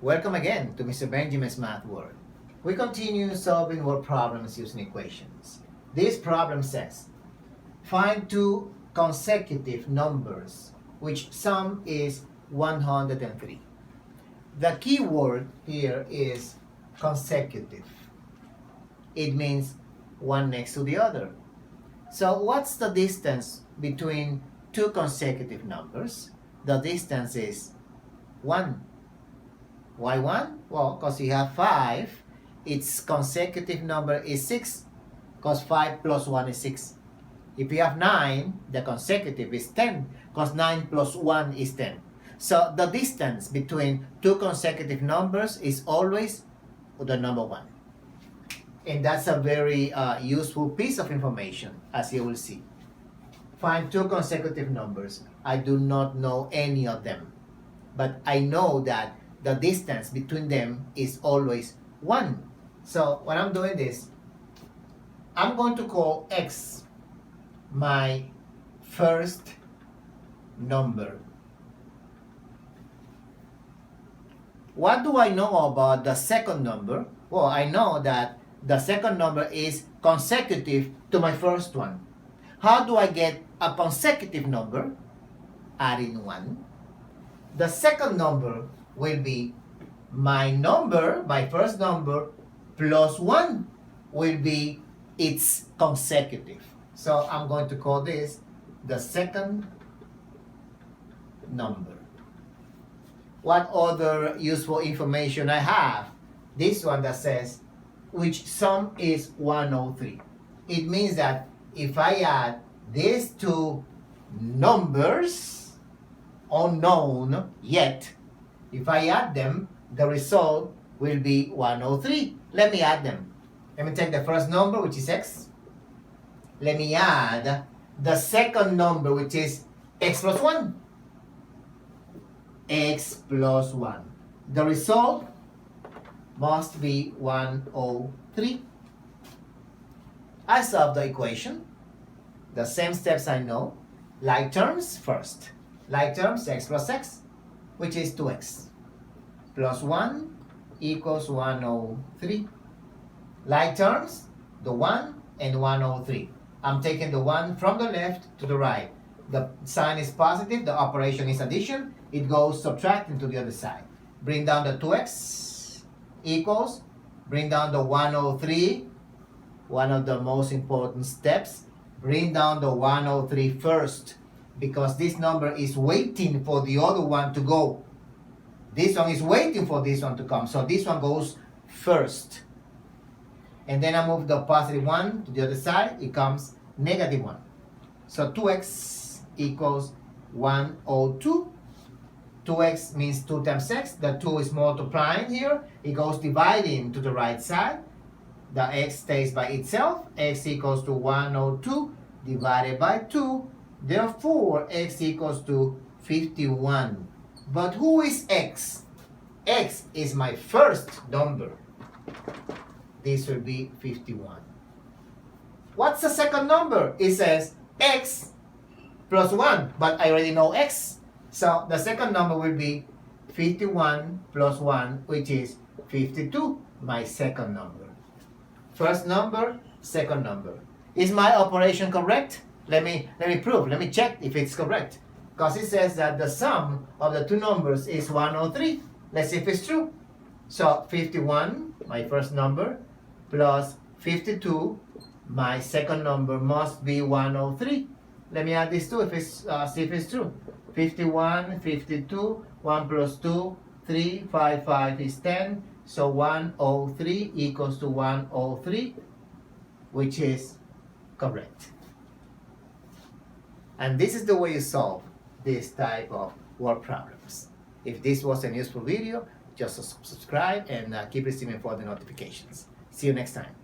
Welcome again to Mr. Benjamin's Math World. We continue solving word problems using equations. This problem says, find two consecutive numbers which sum is 103. The key word here is consecutive. It means one next to the other. So what's the distance between two consecutive numbers? The distance is 1. Why 1? Well, because you have 5, its consecutive number is 6, because 5 plus 1 is 6. If you have 9, the consecutive is 10, because 9 plus 1 is 10. So the distance between two consecutive numbers is always the number 1. And that's a very useful piece of information, as you will see. Find two consecutive numbers. I do not know any of them, but I know that the distance between them is always 1. So when I'm doing this, I'm going to call x my first number. What do I know about the second number? Well, I know that the second number is consecutive to my first one. How do I get a consecutive number? Adding 1. The second number will be my number, my first number, plus 1 will be its consecutive. So I'm going to call this the second number. What other useful information I have? This one that says which sum is 103. It means that if I add these two numbers, unknown yet, if I add them, the result will be 103. Let me add them. Let me take the first number, which is x. Let me add the second number, which is x plus 1. X plus 1. The result must be 103. I solve the equation. The same steps I know. Like terms first. Like terms, x plus x, which is 2x. Plus 1 equals 103. Like terms, the 1 and 103. I'm taking the 1 from the left to the right. The sign is positive, the operation is addition. It goes subtracting to the other side. Bring down the 2x equals, bring down the 103, one of the most important steps. Bring down the 103 first, because this number is waiting for the other one to go. This one is waiting for this one to come, so this one goes first. And then I move the positive 1 to the other side, it comes negative 1. So 2x equals 102. 2x means 2 times x. The 2 is multiplying here. It goes dividing to the right side. The x stays by itself. X equals to 102 divided by 2. Therefore, x equals to 51. But who is x? X is my first number. This will be 51. What's the second number? It says x plus 1, but I already know x. So the second number will be 51 plus 1, which is 52, my second number. First number, second number. Is my operation correct? Let me prove, let me check if it's correct. Because it says that the sum of the two numbers is 103. Let's see if it's true. So 51, my first number, plus 52, my second number must be 103. Let me add these two if it's, see if it's true. 51, 52, 1 plus 2, 3, 5, 5 is 10. So 103 equals to 103, which is correct. And this is the way you solve this type of word problems. If this was a useful video, just subscribe and keep receiving further notifications. See you next time.